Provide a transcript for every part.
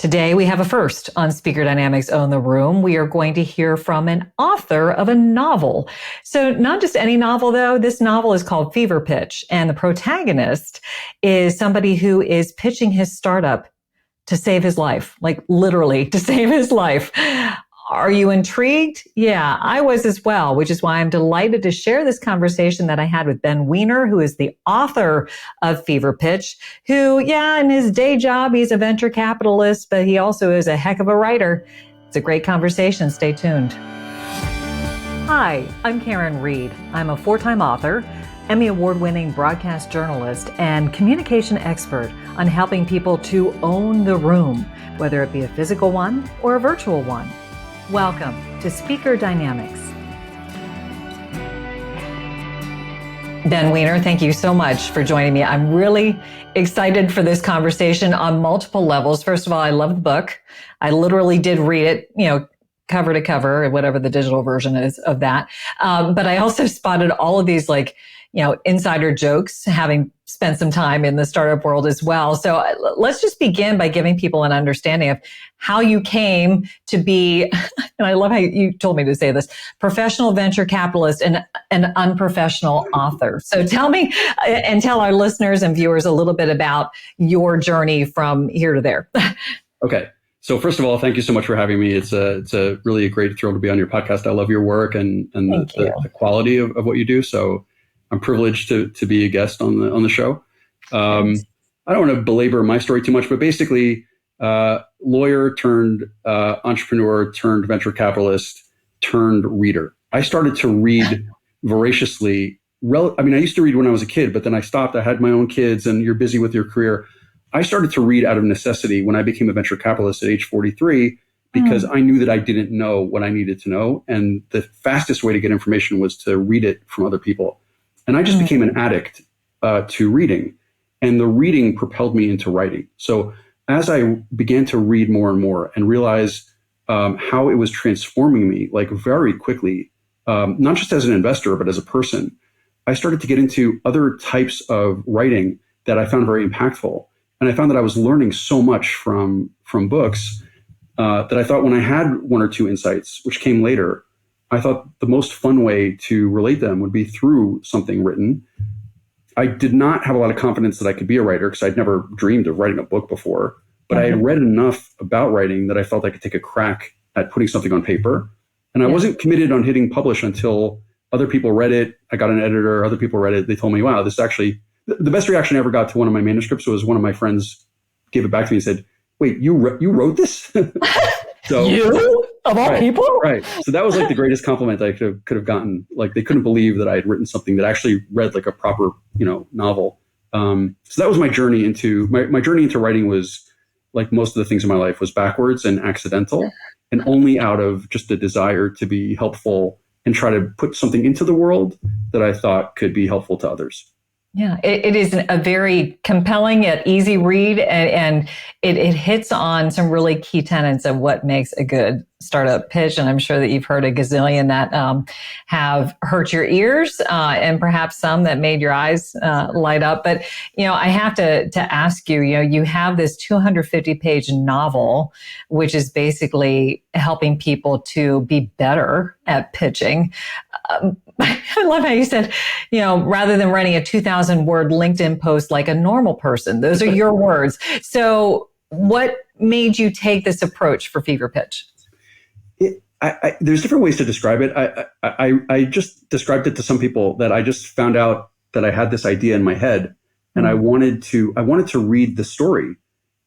Today, we have a first on Speaker Dynamics Own the Room. We are going to hear from an author of a novel. So not just any novel, though. This novel is called Fever Pitch, and the protagonist is somebody who is pitching his startup to save his life, like literally to save his life. Are you intrigued? Yeah, I was as well, which is why I'm delighted to share this conversation that I had with Ben Wiener, who is the author of Fever Pitch, who, in his day job, he's a venture capitalist, but he also is a heck of a writer. It's a great conversation. Stay tuned. Hi, I'm Karin Reed. I'm a 4-time author, Emmy Award-winning broadcast journalist, and communication expert on helping people to own the room, whether it be a physical one or a virtual one. Welcome to Speaker Dynamics. Ben Wiener, thank you so much for joining me. I'm really excited for this conversation on multiple levels. First of all, I love the book. I literally did read it, cover to cover, whatever the digital version is of that. But I also spotted all of these insider jokes, having spent some time in the startup world as well. So let's just begin by giving people an understanding of how you came to be, and I love how you told me to say this, professional venture capitalist and an unprofessional author. So tell me and tell our listeners and viewers a little bit about your journey from here to there. Okay. So first of all, thank you so much for having me. It's a really a great thrill to be on your podcast. I love your work and the quality of what you do. So I'm privileged to be a guest on the show. I don't want to belabor my story too much, but basically, lawyer turned entrepreneur turned venture capitalist turned reader. I started to read voraciously. I used to read when I was a kid, but then I stopped. I had my own kids, and you're busy with your career. I started to read out of necessity when I became a venture capitalist at age 43 because I knew that I didn't know what I needed to know, and the fastest way to get information was to read it from other people. And I just became an addict to reading, and the reading propelled me into writing. So as I began to read more and more and realize how it was transforming me, like very quickly, not just as an investor, but as a person, I started to get into other types of writing that I found very impactful. And I found that I was learning so much from books that I thought when I had one or two insights, which came later, I thought the most fun way to relate them would be through something written. I did not have a lot of confidence that I could be a writer because I'd never dreamed of writing a book before, but I had read enough about writing that I felt I could take a crack at putting something on paper. And I wasn't committed on hitting publish until other people read it. I got an editor, other people read it. They told me, wow, this is actually, the best reaction I ever got to one of my manuscripts was one of my friends gave it back to me and said, wait, you wrote this? So, you? Of all people? Right. So that was like the greatest compliment I could have gotten. Like they couldn't believe that I had written something that actually read like a proper, novel. So that was my journey into my journey into writing was like most of the things in my life was backwards and accidental and only out of just a desire to be helpful and try to put something into the world that I thought could be helpful to others. Yeah, it is a very compelling yet easy read, and it hits on some really key tenets of what makes a good startup pitch. And I'm sure that you've heard a gazillion that have hurt your ears and perhaps some that made your eyes light up. But, I have to ask you, you have this 250-page novel, which is basically helping people to be better at pitching. I love how you said, rather than writing a 2,000-word LinkedIn post like a normal person, those are your words. So what made you take this approach for Fever Pitch? There's different ways to describe it. I just described it to some people that I just found out that I had this idea in my head and I wanted to read the story.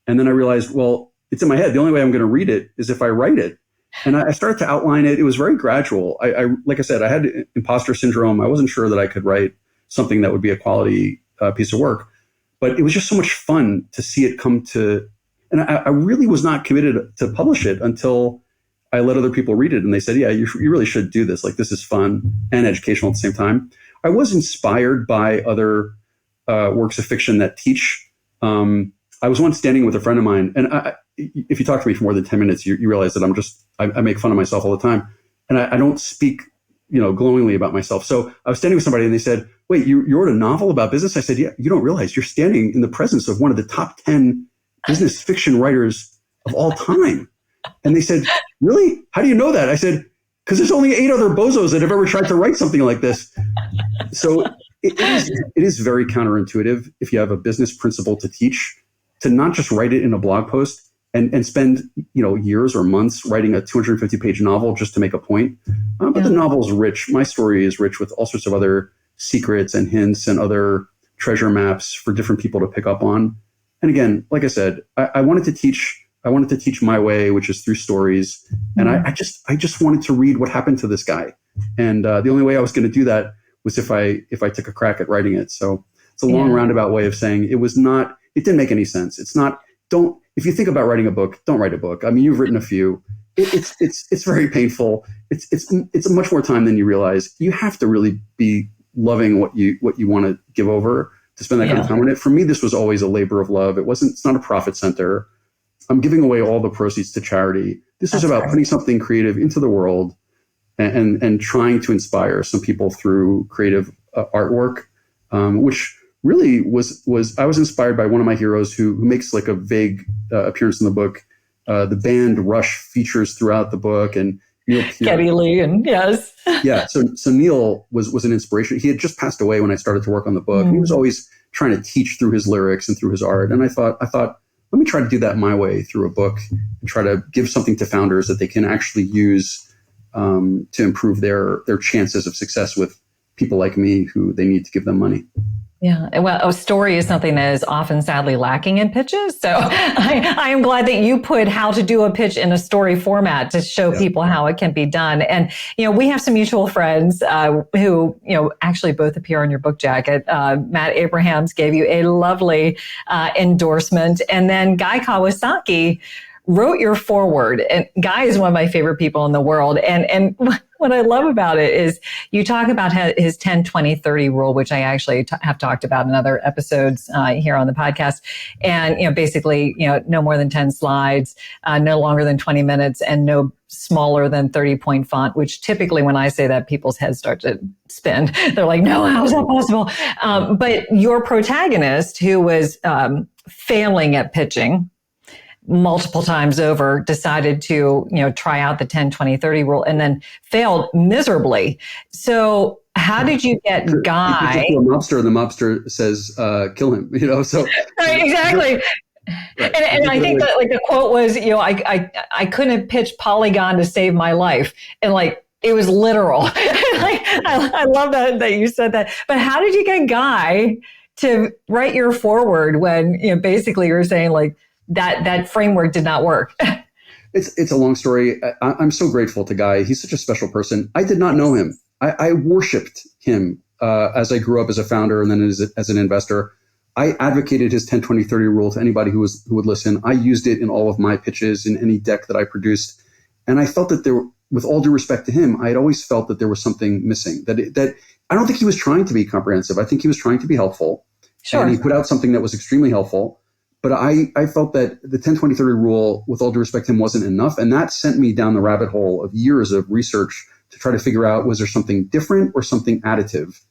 And then I realized, well, it's in my head. The only way I'm going to read it is if I write it. And I started to outline it. It was very gradual. I like I said, I had imposter syndrome. I wasn't sure that I could write something that would be a quality piece of work, but it was just so much fun to see it come to, and I really was not committed to publish it until I let other people read it. And they said, yeah, you really should do this. Like, this is fun and educational at the same time. I was inspired by other works of fiction that teach. I was once standing with a friend of mine, and if you talk to me for more than 10 minutes, you realize that I make fun of myself all the time. And I don't speak, glowingly about myself. So I was standing with somebody and they said, wait, you wrote a novel about business? I said, yeah, you don't realize you're standing in the presence of one of the top 10 business fiction writers of all time. And they said, really? How do you know that? I said, because there's only 8 other bozos that have ever tried to write something like this. So it is very counterintuitive if you have a business principle to teach, to not just write it in a blog post and spend years or months writing a 250-page novel just to make a point. But the novel's rich. My story is rich with all sorts of other secrets and hints and other treasure maps for different people to pick up on. And again, like I said, I wanted to teach. I wanted to teach my way, which is through stories. And I just wanted to read what happened to this guy. And the only way I was going to do that was if I took a crack at writing it. So it's a long roundabout way of saying it didn't make any sense. If you think about writing a book, don't write a book. I mean, you've written a few. It's very painful. It's much more time than you realize. You have to really be loving what you want to give over to spend that kind of time on it. For me, this was always a labor of love. It's not a profit center. I'm giving away all the proceeds to charity. This is about putting something creative into the world and trying to inspire some people through creative artwork, which really was I was inspired by one of my heroes who makes like a vague appearance in the book. The band Rush features throughout the book, and Neil Geddy Lee, and yes. Yeah. So Neil was an inspiration. He had just passed away when I started to work on the book. He was always trying to teach through his lyrics and through his art. And I thought, let me try to do that my way through a book and try to give something to founders that they can actually use to improve their chances of success with people like me who they need to give them money. Yeah. Well, a story is something that is often sadly lacking in pitches. So I am glad that you put how to do a pitch in a story format to show people how it can be done. And, we have some mutual friends who, actually both appear on your book jacket. Matt Abrahams gave you a lovely endorsement. And then Guy Kawasaki wrote your foreword. And Guy is one of my favorite people in the world. And what I love about it is you talk about his 10-20-30 rule, which I actually have talked about in other episodes here on the podcast. And, basically, no more than 10 slides, no longer than 20 minutes, and no smaller than 30-point font, which typically when I say that, people's heads start to spin. They're like, no, how is that possible? But your protagonist, who was failing at pitching multiple times over, decided to, try out the 10-20-30 rule and then failed miserably. So how did you get Guy? You a mobster, and the mobster says, kill him, so. Right, exactly. Right. And I think that the quote was, I couldn't pitch Polygon to save my life. And it was literal. I love that you said that. But how did you get Guy to write your foreword when, basically you're saying that framework did not work? It's a long story. I'm so grateful to Guy. He's such a special person. I did not know him. I worshipped him as I grew up as a founder and then as an investor. I advocated his 10-20-30 rule to anybody who would listen. I used it in all of my pitches, in any deck that I produced. And I felt that with all due respect to him, I had always felt that there was something missing, that I don't think he was trying to be comprehensive. I think he was trying to be helpful. Sure. And he put out something that was extremely helpful. But I felt that the 10-20-30 rule, with all due respect to him, wasn't enough. And that sent me down the rabbit hole of years of research to try to figure out, was there something different or something additive?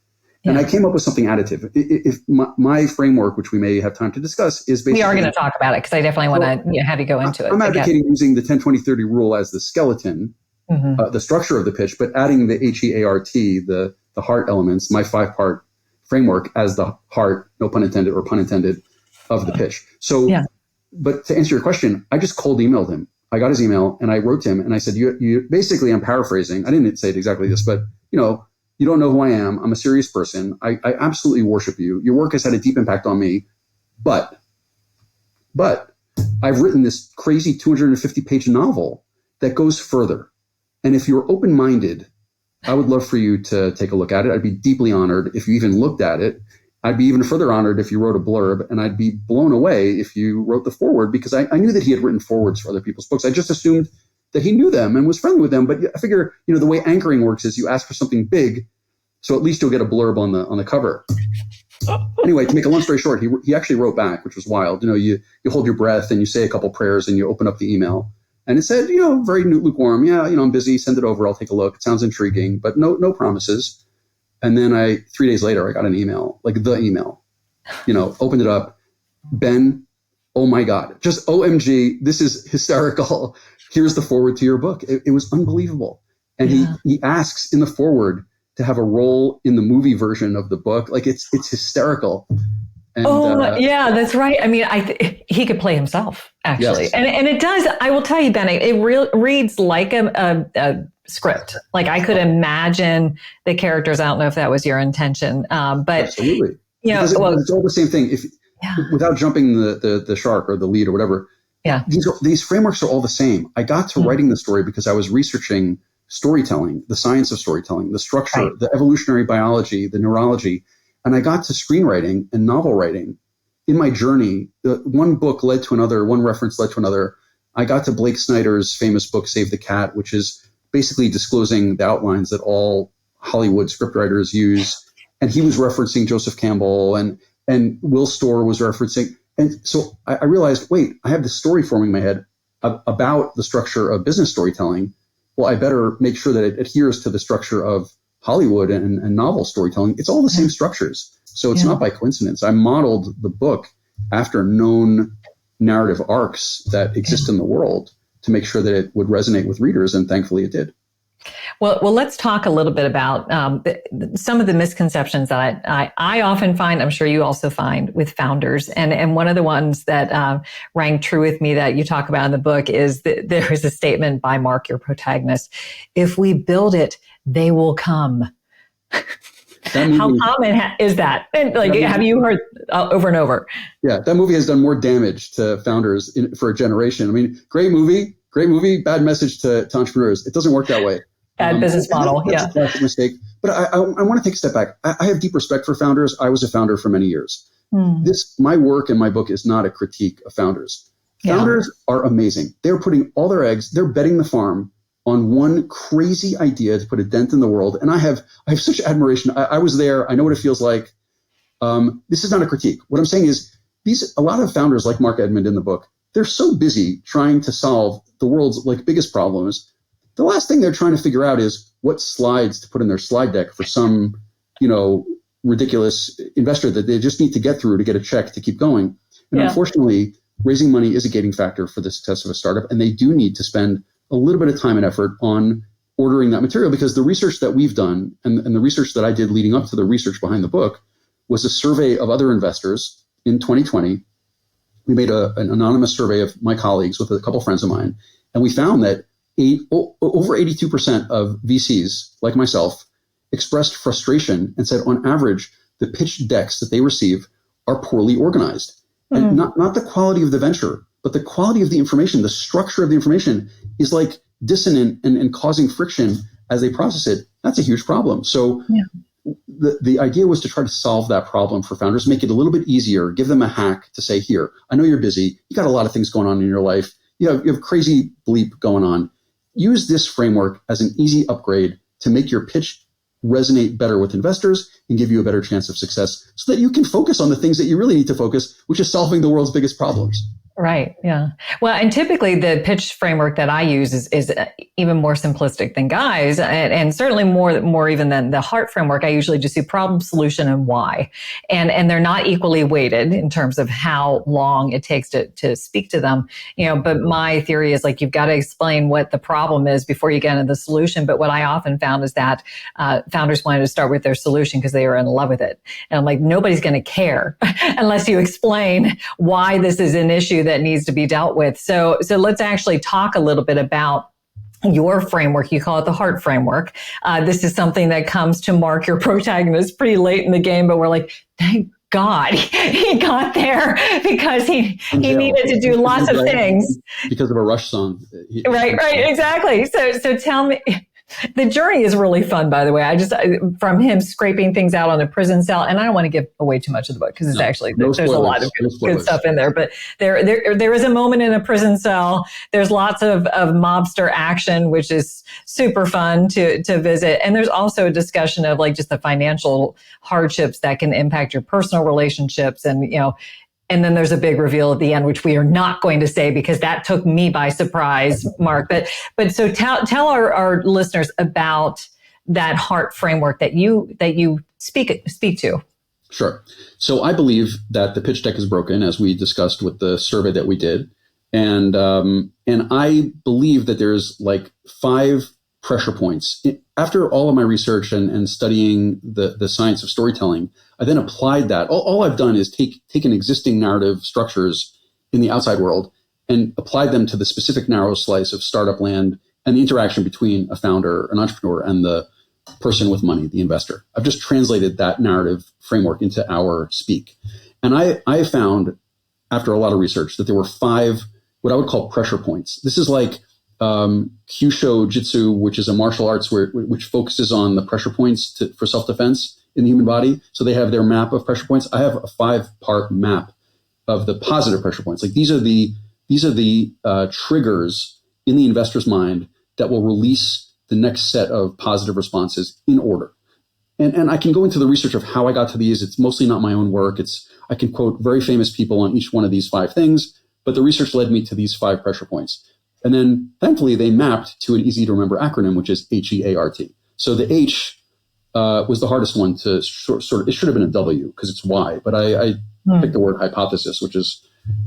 Yeah. And I came up with something additive. If my framework, which we may have time to discuss, is basically... We are going to talk about it because I definitely want to have you go into it. I'm advocating using the 10-20-30 rule as the skeleton, the structure of the pitch, but adding the HEART, the heart elements, my 5-part framework as the heart, no pun intended or pun intended, of the pitch. So, but to answer your question, I just cold emailed him. I got his email and I wrote to him and I said, you basically, I'm paraphrasing. I didn't say it exactly this, but you don't know who I am. I'm a serious person. I absolutely worship you. Your work has had a deep impact on me, but I've written this crazy 250-page novel that goes further. And if you're open-minded, I would love for you to take a look at it. I'd be deeply honored if you even looked at it. I'd be even further honored if you wrote a blurb, and I'd be blown away if you wrote the foreword, because I knew that he had written forewords for other people's books. I just assumed that he knew them and was friendly with them. But I figure, the way anchoring works is you ask for something big, so at least you'll get a blurb on the cover. Anyway, to make a long story short, he actually wrote back, which was wild. You hold your breath and you say a couple prayers and you open up the email. And it said, very lukewarm. Yeah, I'm busy. Send it over. I'll take a look. It sounds intriguing, but no promises. And then 3 days later, I got an email, the email, opened it up. Ben, oh my God, just OMG, this is hysterical. Here's the forward to your book. It was unbelievable. And he asks in the forward to have a role in the movie version of the book. Like it's hysterical. And, yeah, that's right. I mean, he could play himself, actually. Yes. And it does, I will tell you, Ben, it reads like a script. Like I could imagine the characters. I don't know if that was your intention, but absolutely. You know, it's all the same thing. Without jumping the shark or the lead or whatever. Yeah. These frameworks are all the same. I got to writing the story because I was researching storytelling, the science of storytelling, the structure, the evolutionary biology, the neurology. And I got to screenwriting and novel writing in my journey. One book led to another, one reference led to another. I got to Blake Snyder's famous book, Save the Cat, which is basically disclosing the outlines that all Hollywood scriptwriters use. And he was referencing Joseph Campbell and Will Storr was referencing. And so I realized, wait, I have this story forming in my head about the structure of business storytelling. Well, I better make sure that it adheres to the structure of Hollywood and novel storytelling. It's all the same structures. So it's not by coincidence. I modeled the book after known narrative arcs that exist in the world to make sure that it would resonate with readers. And thankfully it did. Well, let's talk a little bit about some of the misconceptions that I often find, I'm sure you also find with founders. And one of the ones that rang true with me that you talk about in the book is that there is a statement by Mark, your protagonist, if we build it, they will come. How common is that? And have you heard over and over? Yeah, that movie has done more damage to founders for a generation. I mean, great movie, bad message to entrepreneurs. It doesn't work that way. Bad business model. That's a classic mistake. But I want to take a step back. I have deep respect for founders. I was a founder for many years. My work and my book is not a critique of founders. Founders are amazing. They're putting all their eggs, they're betting the farm on one crazy idea to put a dent in the world. And I have such admiration. I was there. I know what it feels like. This is not a critique. What I'm saying is a lot of founders like Mark Edmund in the book, they're so busy trying to solve the world's biggest problems. The last thing they're trying to figure out is what slides to put in their slide deck for some, ridiculous investor that they just need to get through to get a check to keep going. And unfortunately, raising money is a gating factor for the success of a startup. And they do need to spend a little bit of time and effort on ordering that material, because the research that we've done and the research that I did leading up to the research behind the book was a survey of other investors in 2020. We made an anonymous survey of my colleagues with a couple friends of mine. And we found that over 82% of VCs, like myself, expressed frustration and said, on average, the pitch decks that they receive are poorly organized. And not the quality of the venture, but the quality of the information, the structure of the information is dissonant and causing friction as they process it. That's a huge problem. So the idea was to try to solve that problem for founders, make it a little bit easier, give them a hack to say, here, I know you're busy. You got a lot of things going on in your life. You have crazy bleep going on. Use this framework as an easy upgrade to make your pitch resonate better with investors and give you a better chance of success so that you can focus on the things that you really need to focus, which is solving the world's biggest problems. Right. Yeah. Well, and typically the pitch framework that I use is even more simplistic than Guy's, and certainly more even than the Heart framework. I usually just do problem, solution, and why, and they're not equally weighted in terms of how long it takes to speak to them. But my theory is you've got to explain what the problem is before you get into the solution. But what I often found is that founders wanted to start with their solution because they were in love with it, and I'm like, nobody's going to care unless you explain why this is an issue that needs to be dealt with. So let's actually talk a little bit about your framework. You call it the Heart framework. This is something that comes to Mark, your protagonist, pretty late in the game, but we're like, thank God he got there because he needed to do lots of things. Because of a Rush song. Right, exactly. So tell me, the journey is really fun, by the way. From him scraping things out on a prison cell, and I don't want to give away too much of the book because there's a lot of good stuff in there. But there is a moment in a prison cell. There's lots of mobster action, which is super fun to visit. And there's also a discussion of just the financial hardships that can impact your personal relationships, and then there's a big reveal at the end, which we are not going to say because that took me by surprise, Mark. But so tell our listeners about that Heart framework that you speak to. Sure. So I believe that the pitch deck is broken, as we discussed with the survey that we did. And I believe that there's like 5 pressure points. After all of my research and studying the science of storytelling, I then applied that. All I've done is taken existing narrative structures in the outside world and applied them to the specific narrow slice of startup land and the interaction between a founder, an entrepreneur, and the person with money, the investor. I've just translated that narrative framework into our speak. And I found, after a lot of research, that there were 5 what I would call pressure points. This is like Kyusho Jitsu, which is a martial arts which focuses on the pressure points for self-defense in the human body. So they have their map of pressure points. I have a 5-part map of the positive pressure points. Like these are the triggers in the investor's mind that will release the next set of positive responses in order. And I can go into the research of how I got to these. It's mostly not my own work. I can quote very famous people on each one of these 5 things, but the research led me to these 5 pressure points. And then thankfully they mapped to an easy to remember acronym, which is HEART. So the H was the hardest one to sort of, it should have been a W because it's Y, but I picked the word hypothesis, which is,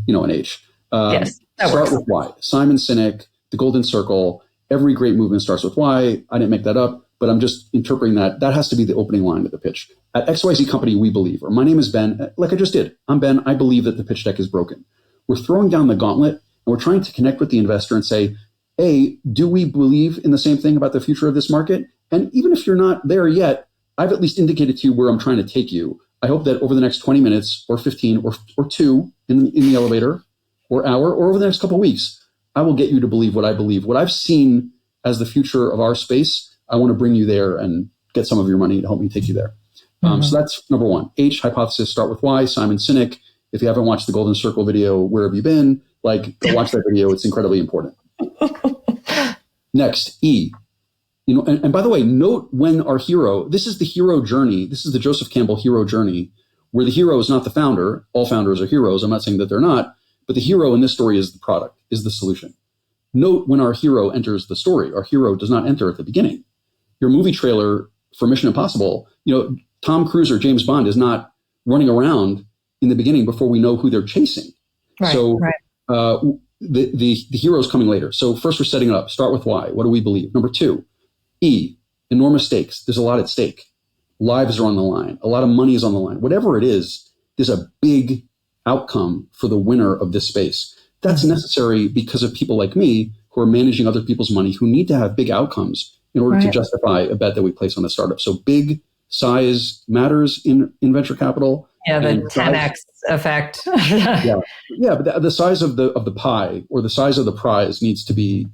an H. Yes, start with Y. Simon Sinek, the Golden Circle, every great movement starts with Y. I didn't make that up, but I'm just interpreting that. That has to be the opening line of the pitch. At XYZ Company, we believe, or my name is Ben, like I just did. I'm Ben. I believe that the pitch deck is broken. We're throwing down the gauntlet and we're trying to connect with the investor and say, A, do we believe in the same thing about the future of this market? And even if you're not there yet, I've at least indicated to you where I'm trying to take you. I hope that over the next 20 minutes or 15 or 2 in the elevator or hour or over the next couple of weeks, I will get you to believe what I believe. What I've seen as the future of our space, I want to bring you there and get some of your money to help me take you there. So that's number 1. H, hypothesis, start with Y, Simon Sinek. If you haven't watched the Golden Circle video, where have you been? Go watch that video. It's incredibly important. Next, E. And by the way, note when our hero, this is the hero journey. This is the Joseph Campbell hero journey, where the hero is not the founder. All founders are heroes. I'm not saying that they're not, but the hero in this story is the product, is the solution. Note when our hero enters the story. Our hero does not enter at the beginning. Your movie trailer for Mission Impossible, Tom Cruise or James Bond is not running around in the beginning before we know who they're chasing. Right, so right. The hero is coming later. So first we're setting it up. Start with why. What do we believe? Number 2, E, enormous stakes. There's a lot at stake. Lives are on the line. A lot of money is on the line. Whatever it is, there's a big outcome for the winner of this space. That's necessary because of people like me who are managing other people's money, who need to have big outcomes in order to justify a bet that we place on a startup. So big size matters in venture capital. Yeah, the 10x effect. yeah, but the size of the pie or the size of the prize needs to be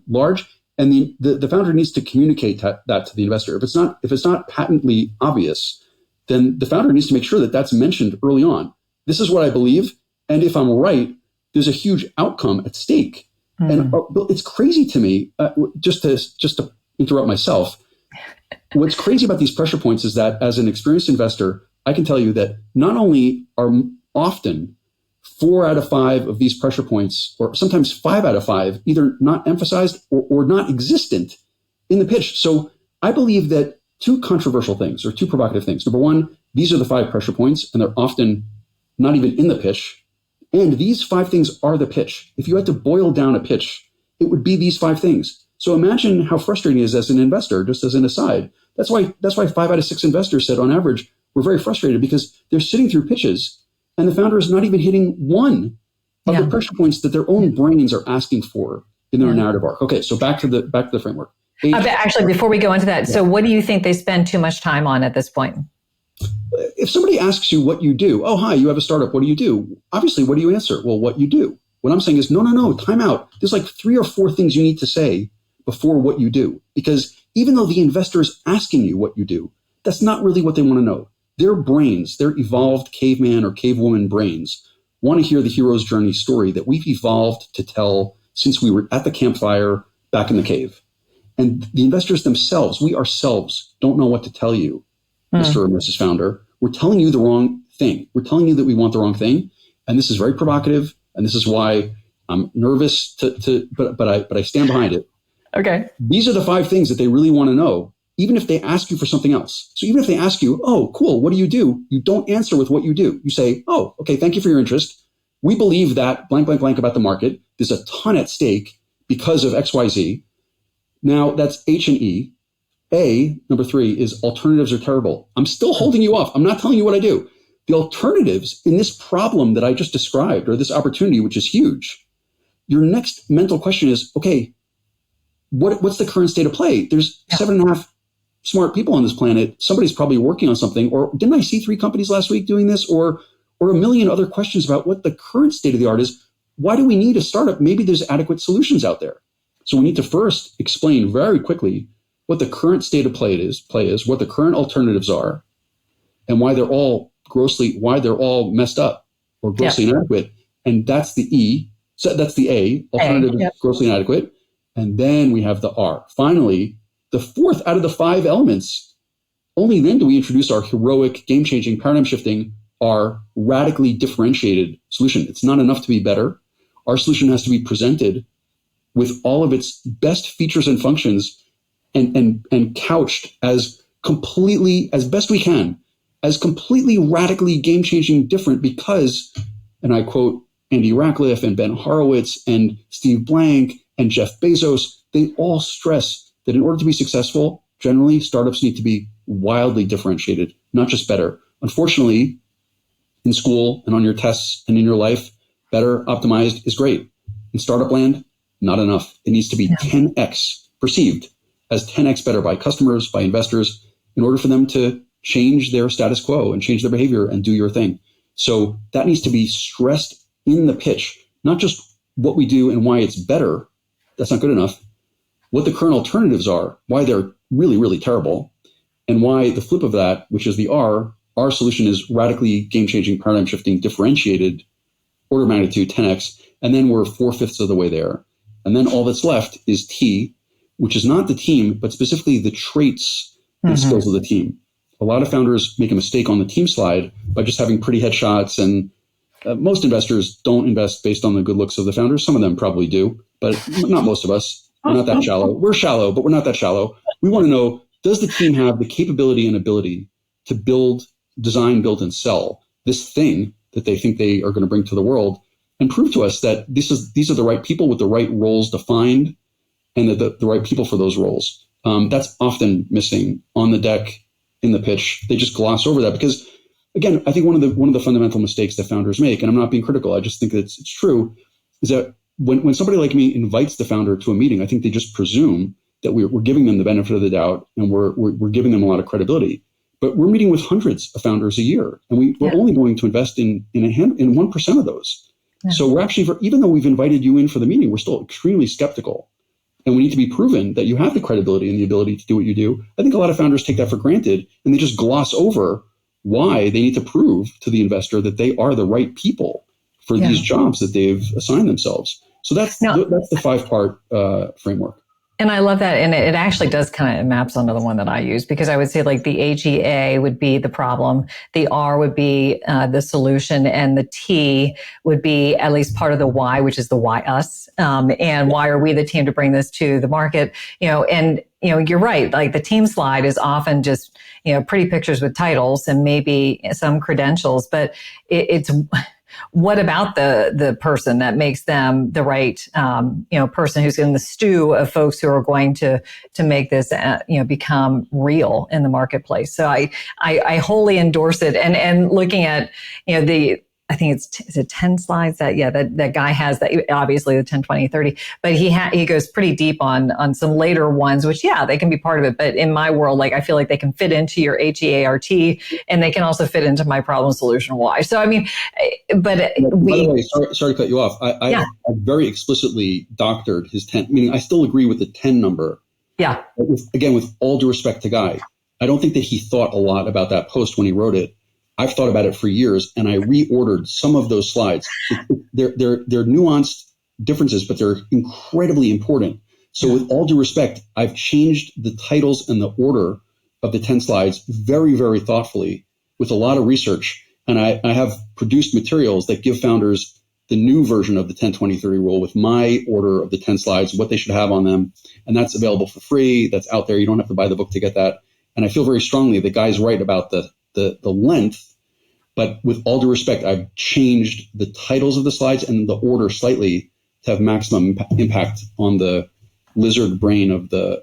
large, and the founder needs to communicate that to the investor. If it's not patently obvious, then the founder needs to make sure that that's mentioned early on. This is what I believe, and if I'm right, there's a huge outcome at stake. And it's crazy to me, just to interrupt myself. What's crazy about these pressure points is that as an experienced investor, I can tell you that not only are often 4 out of 5 of these pressure points, or sometimes 5 out of 5, either not emphasized or not existent in the pitch. So I believe that 2 controversial things or 2 provocative things. Number 1, these are the 5 pressure points, and they're often not even in the pitch. And these 5 things are the pitch. If you had to boil down a pitch, it would be these 5 things. So imagine how frustrating it is as an investor, just as an aside. That's why 5 out of 6 investors said on average, we're very frustrated because they're sitting through pitches and the founder is not even hitting one of the pressure points that their own brains are asking for in their narrative arc. Okay, so back to the framework. Actually, before we go into that, so what do you think they spend too much time on at this point? If somebody asks you what you do, oh, hi, you have a startup, what do you do? Obviously, what do you answer? Well, what you do. What I'm saying is, no, time out. There's like 3 or 4 things you need to say before what you do. Because even though the investor is asking you what you do, that's not really what they want to know. Their brains, their evolved caveman or cavewoman brains, want to hear the hero's journey story that we've evolved to tell since we were at the campfire back in the cave. And the investors themselves, we ourselves, don't know what to tell you, Mr. or Mrs. Founder. We're telling you the wrong thing. We're telling you that we want the wrong thing. And this is very provocative. And this is why I'm nervous but I stand behind it. Okay. These are the 5 things that they really want to know even if they ask you for something else. So even if they ask you, oh, cool, what do? You don't answer with what you do. You say, oh, okay, thank you for your interest. We believe that blank, blank, blank about the market. There's a ton at stake because of XYZ. Now that's H and E. A, number 3, is alternatives are terrible. I'm still holding you off. I'm not telling you what I do. The alternatives in this problem that I just described, or this opportunity, which is huge, your next mental question is, okay, what's the current state of play? There's 7.5 smart people on this planet. Somebody's probably working on something. Or didn't I see 3 companies last week doing this? Or a million other questions about what the current state of the art is. Why do we need a startup? Maybe there's adequate solutions out there. So we need to first explain very quickly what the current state of play is, what the current alternatives are, and why they're all messed up or grossly inadequate. And that's the E. So that's the A, alternative, grossly inadequate. And then we have the R. Finally, the 4th out of the 5 elements, only then do we introduce our heroic, game-changing, paradigm-shifting, our radically differentiated solution. It's not enough to be better. Our solution has to be presented with all of its best features and functions and couched as completely, as best we can, as completely radically game-changing different because, and I quote Andy Ratcliffe and Ben Horowitz and Steve Blank and Jeff Bezos, they all stress that in order to be successful, generally startups need to be wildly differentiated, not just better. Unfortunately, in school and on your tests and in your life, better optimized is great. In startup land, not enough. It needs to be 10x perceived as 10x better by customers, by investors, in order for them to change their status quo and change their behavior and do your thing. So that needs to be stressed in the pitch, not just what we do and why it's better. That's not good enough. What the current alternatives are, why they're really, really terrible, and why the flip of that, which is the R, our solution is radically game-changing, paradigm-shifting, differentiated, order of magnitude 10x, and then we're 4/5 of the way there. And then all that's left is T, which is not the team, but specifically the traits and skills of the team. A lot of founders make a mistake on the team slide by just having pretty headshots, and most investors don't invest based on the good looks of the founders. Some of them probably do, but not most of us. We're not that shallow. We're shallow, but we're not that shallow. We want to know, does the team have the capability and ability to build, design, build, and sell this thing that they think they are going to bring to the world, and prove to us that these are the right people with the right roles defined and the right people for those roles. That's often missing on the deck in the pitch. They just gloss over that because, again, I think one of the fundamental mistakes that founders make, and I'm not being critical, I just think that it's true, is that when somebody like me invites the founder to a meeting, I think they just presume that we're giving them the benefit of the doubt and we're giving them a lot of credibility. But we're meeting with hundreds of founders a year, and we're only going to invest in 1% of those. Yeah. So we're actually, even though we've invited you in for the meeting, we're still extremely skeptical. And we need to be proven that you have the credibility and the ability to do what you do. I think a lot of founders take that for granted, and they just gloss over why they need to prove to the investor that they are the right people for these jobs that they've assigned themselves. So that's the 5-part framework. And I love that. And it actually does kind of maps onto the one that I use, because I would say like the HEA would be the problem. The R would be the solution, and the T would be at least part of the why, which is the why us. And why are we the team to bring this to the market? And you're right. Like the team slide is often just, pretty pictures with titles and maybe some credentials, but it's, what about the person that makes them the right, person who's in the stew of folks who are going to make this, become real in the marketplace. So I wholly endorse it. And looking at, I think is it 10 slides that guy has, that obviously the 10, 20, 30, but he goes pretty deep on some later ones, which they can be part of it. But in my world, like, I feel like they can fit into your HEART, and they can also fit into my problem solution why. So, I mean, but by the way, sorry to cut you off. I very explicitly doctored his 10, meaning I still agree with the 10 number. Yeah. Again, with all due respect to Guy, I don't think that he thought a lot about that post when he wrote it. I've thought about it for years, and I reordered some of those slides. They're nuanced differences, but they're incredibly important. So with all due respect, I've changed the titles and the order of the 10 slides very, very thoughtfully with a lot of research. And I have produced materials that give founders the new version of the 10-20-30 rule with my order of the 10 slides, what they should have on them. And that's available for free. That's out there. You don't have to buy the book to get that. And I feel very strongly the guy's right about the length, but with all due respect, I've changed the titles of the slides and the order slightly to have maximum impact on the lizard brain of the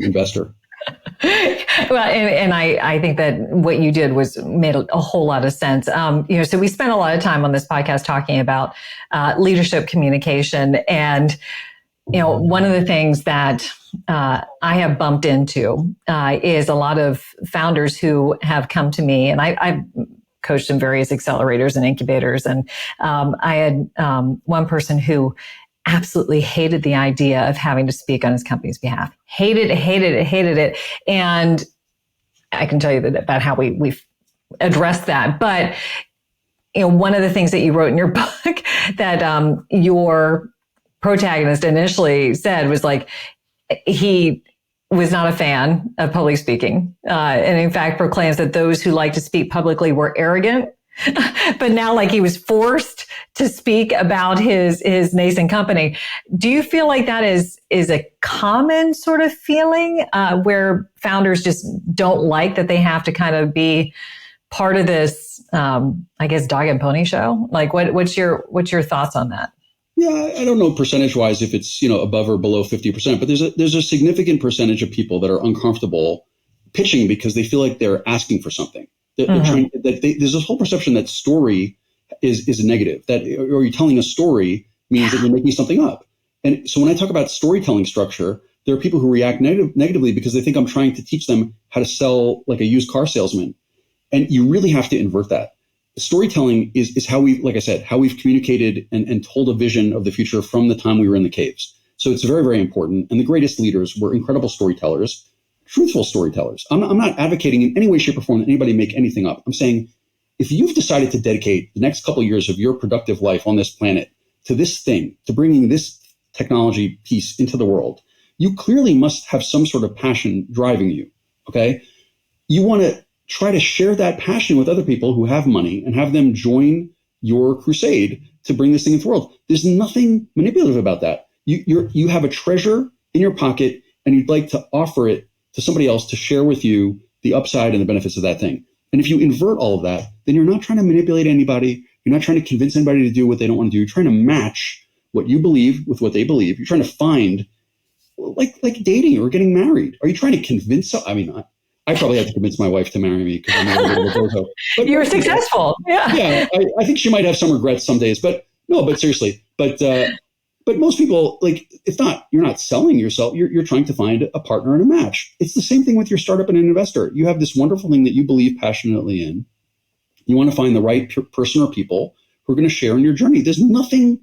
investor. Well, and I think that what you did made a whole lot of sense. So we spent a lot of time on this podcast talking about leadership communication, and one of the things that I have bumped into is a lot of founders who have come to me, and I've coached in various accelerators and incubators, and I had one person who absolutely hated the idea of having to speak on his company's behalf. Hated it. And I can tell you about how we've addressed that. But one of the things that you wrote in your book that your protagonist initially said was like he was not a fan of public speaking, and in fact proclaims that those who like to speak publicly were arrogant. But now, like, he was forced to speak about his nascent company. Do you feel like that is a common sort of feeling where founders just don't like that they have to kind of be part of this, I guess, dog and pony show? Like, what's your thoughts on that? Yeah, I don't know percentage wise if it's above or below 50%, but there's a significant percentage of people that are uncomfortable pitching because they feel like they're asking for something. There's this whole perception that story is negative, that or you're telling a story means that you're making something up. And so when I talk about storytelling structure, there are people who react negatively because they think I'm trying to teach them how to sell like a used car salesman. And you really have to invert that. Storytelling is how we've communicated and told a vision of the future from the time we were in the caves. So it's very, very important. And the greatest leaders were incredible storytellers. Truthful storytellers. I'm not advocating in any way, shape, or form that anybody make anything up. I'm saying if you've decided to dedicate the next couple of years of your productive life on this planet to this thing, to bringing this technology piece into the world, you clearly must have some sort of passion driving you, okay? You want to try to share that passion with other people who have money and have them join your crusade to bring this thing into the world. There's nothing manipulative about that. You have a treasure in your pocket and you'd like to offer it to somebody else to share with you the upside and the benefits of that thing. And if you invert all of that, then you're not trying to manipulate anybody. You're not trying to convince anybody to do what they don't want to do. You're trying to match what you believe with what they believe. You're trying to find, like dating or getting married. Are you trying to convince? I probably had to convince my wife to marry me because I'm a little bit of a You were successful. Yeah. Yeah. I think she might have some regrets some days, but seriously. But most people, like, you're not selling yourself. You're trying to find a partner and a match. It's the same thing with your startup and an investor. You have this wonderful thing that you believe passionately in. You want to find the right person or people who are going to share in your journey. There's nothing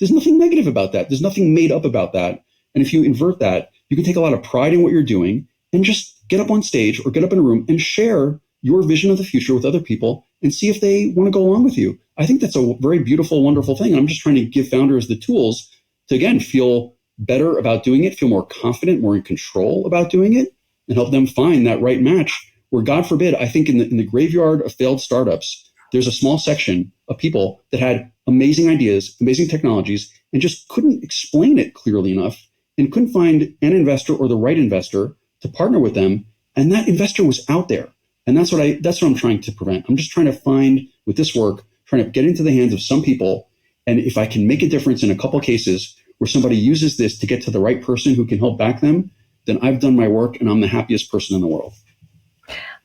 negative about that. There's nothing made up about that. And if you invert that, you can take a lot of pride in what you're doing and just get up on stage or get up in a room and share your vision of the future with other people and see if they want to go along with you. I think that's a very beautiful, wonderful thing. And I'm just trying to give founders the tools to, again, feel better about doing it, feel more confident, more in control about doing it, and help them find that right match where, God forbid, I think in the graveyard of failed startups, there's a small section of people that had amazing ideas, amazing technologies, and just couldn't explain it clearly enough and couldn't find an investor or the right investor to partner with them. And that investor was out there. And that's what I'm trying to prevent. I'm just trying to find, with this work, trying to get into the hands of some people. And if I can make a difference in a couple cases where somebody uses this to get to the right person who can help back them, then I've done my work and I'm the happiest person in the world.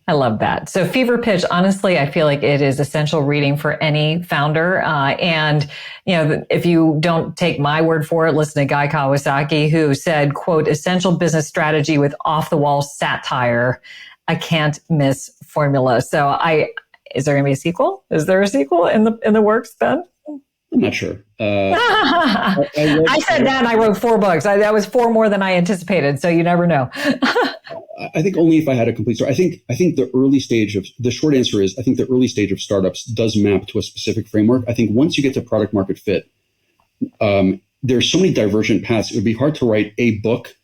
I love that. So Fever Pitch, honestly, I feel like it is essential reading for any founder. And, if you don't take my word for it, listen to Guy Kawasaki, who said, quote, essential business strategy with off-the-wall satire. I can't miss formula. So is there going to be a sequel? Is there a sequel in the works, Ben? I'm not sure. I said that and I wrote 4 books. That was 4 more than I anticipated. So you never know. I think only if I had a complete story. I think the short answer is I think the early stage of startups does map to a specific framework. I think once you get to product market fit, there's so many divergent paths. It would be hard to write a book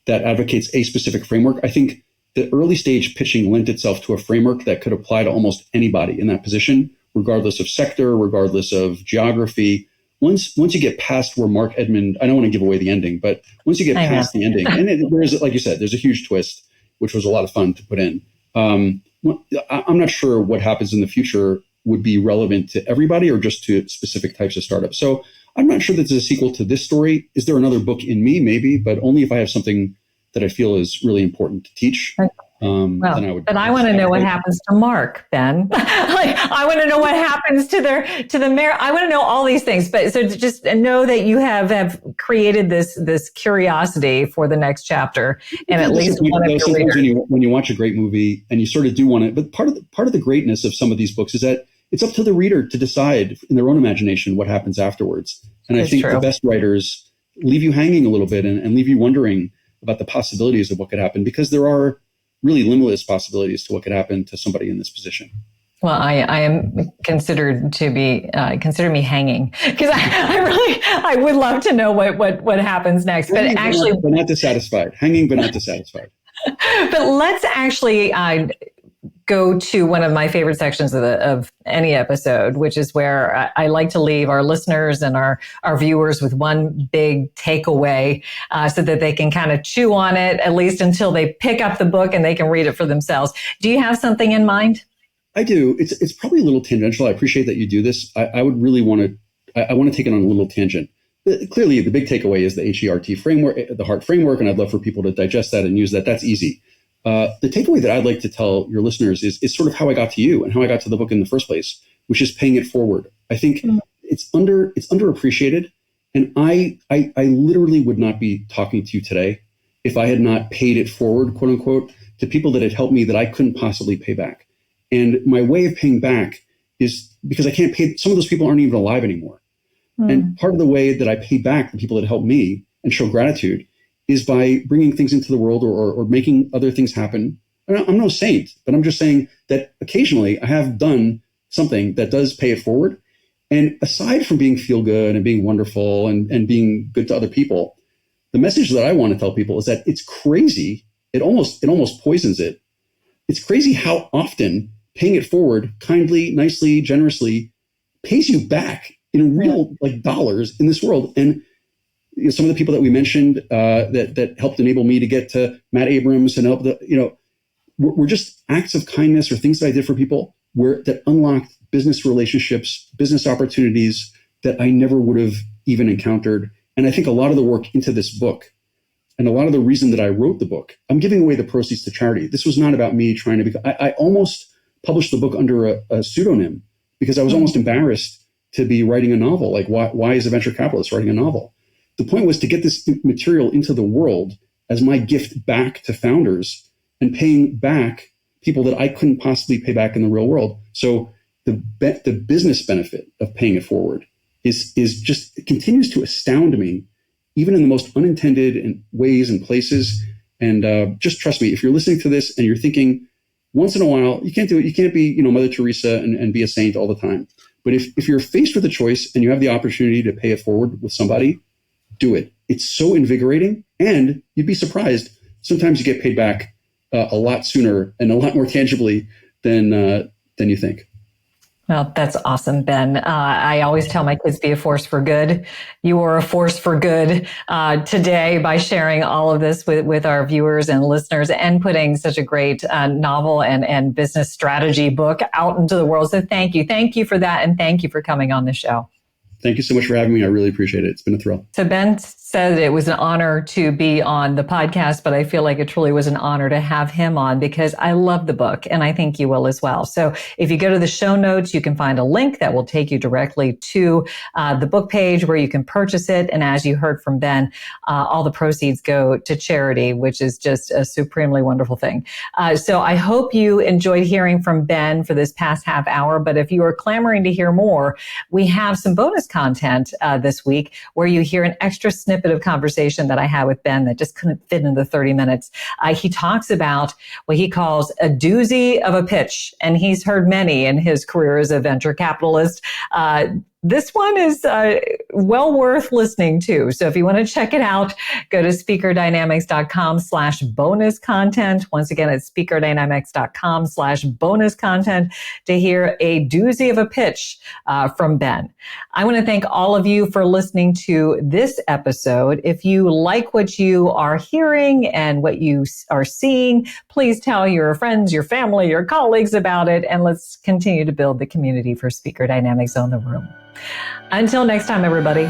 that advocates a specific framework. I think the early stage pitching lent itself to a framework that could apply to almost anybody in that position, regardless of sector, regardless of geography. once you get past where Mark Edmund, I don't want to give away the ending, but once you get past the ending, and there's, like you said, there's a huge twist, which was a lot of fun to put in. I'm not sure what happens in the future would be relevant to everybody or just to specific types of startups. So I'm not sure that there's a sequel to this story. Is there another book in me? Maybe, but only if I have something that I feel is really important to teach. Then I would. But I want to know what happens to Mark, Ben. I want to know what happens to the mayor. I want to know all these things. But so just know that you have created this curiosity for the next chapter, and at least one of your readers. When you watch a great movie and you sort of do want it, but part of the greatness of some of these books is that it's up to the reader to decide in their own imagination what happens afterwards. And I think the best writers leave you hanging a little bit and leave you wondering about the possibilities of what could happen, because there are really limitless possibilities to what could happen to somebody in this position. Well, I am considered to be, consider me hanging, because I would love to know what happens next. But actually, but not dissatisfied. Hanging, but not dissatisfied. But let's actually go to one of my favorite sections of any episode, which is where I like to leave our listeners and our viewers with one big takeaway, so that they can kind of chew on it, at least until they pick up the book and they can read it for themselves. Do you have something in mind? I do. It's probably a little tangential. I appreciate that you do this. I would really want to take it on a little tangent. Clearly, the big takeaway is the HERT framework, the HEART framework, and I'd love for people to digest that and use that. That's easy. The takeaway that I'd like to tell your listeners is sort of how I got to you and how I got to the book in the first place, which is paying it forward. I think it's underappreciated. And I literally would not be talking to you today if I had not paid it forward, quote unquote, to people that had helped me that I couldn't possibly pay back. And my way of paying back is because I can't pay, some of those people aren't even alive anymore. And part of the way that I pay back the people that helped me and show gratitude is by bringing things into the world or making other things happen. I'm no saint, but I'm just saying that occasionally I have done something that does pay it forward. And aside from being feel good and being wonderful and being good to other people, the message that I want to tell people is that it's crazy. It almost poisons it. It's crazy how often paying it forward kindly, nicely, generously pays you back in real dollars in this world. And some of the people that we mentioned that helped enable me to get to Matt Abrams and help were just acts of kindness or things that I did for people that unlocked business relationships, business opportunities that I never would have even encountered. And I think a lot of the work into this book and a lot of the reason that I wrote the book, I'm giving away the proceeds to charity. This was not about me trying to I almost published the book under a pseudonym because I was almost embarrassed to be writing a novel. Like, why is a venture capitalist writing a novel? The point was to get this material into the world as my gift back to founders and paying back people that I couldn't possibly pay back in the real world. So the business benefit of paying it forward is just, it continues to astound me, even in the most unintended ways and places. And just trust me, if you're listening to this and you're thinking, once in a while, you can't do it. You can't be, Mother Teresa and be a saint all the time. But if you're faced with a choice and you have the opportunity to pay it forward with somebody, do it. It's so invigorating, and you'd be surprised. Sometimes you get paid back a lot sooner and a lot more tangibly than you think. Well, that's awesome, Ben. I always tell my kids, be a force for good. You are a force for good today by sharing all of this with our viewers and listeners and putting such a great novel and business strategy book out into the world. So thank you. Thank you for that. And thank you for coming on the show. Thank you so much for having me. I really appreciate it. It's been a thrill. So Ben said it was an honor to be on the podcast, but I feel like it truly was an honor to have him on because I love the book and I think you will as well. So if you go to the show notes, you can find a link that will take you directly to the book page where you can purchase it. And as you heard from Ben, all the proceeds go to charity, which is just a supremely wonderful thing. So I hope you enjoyed hearing from Ben for this past half hour. But if you are clamoring to hear more, we have some bonus content this week where you hear an extra snippet of conversation that I had with Ben that just couldn't fit into 30 minutes. He talks about what he calls a doozy of a pitch, and he's heard many in his career as a venture capitalist. This one is well worth listening to. So if you want to check it out, go to speakerdynamics.com/bonus content. Once again, it's speakerdynamics.com/bonus content to hear a doozy of a pitch from Ben. I want to thank all of you for listening to this episode. If you like what you are hearing and what you are seeing, please tell your friends, your family, your colleagues about it, and let's continue to build the community for Speaker Dynamics Own the Room. Until next time, everybody.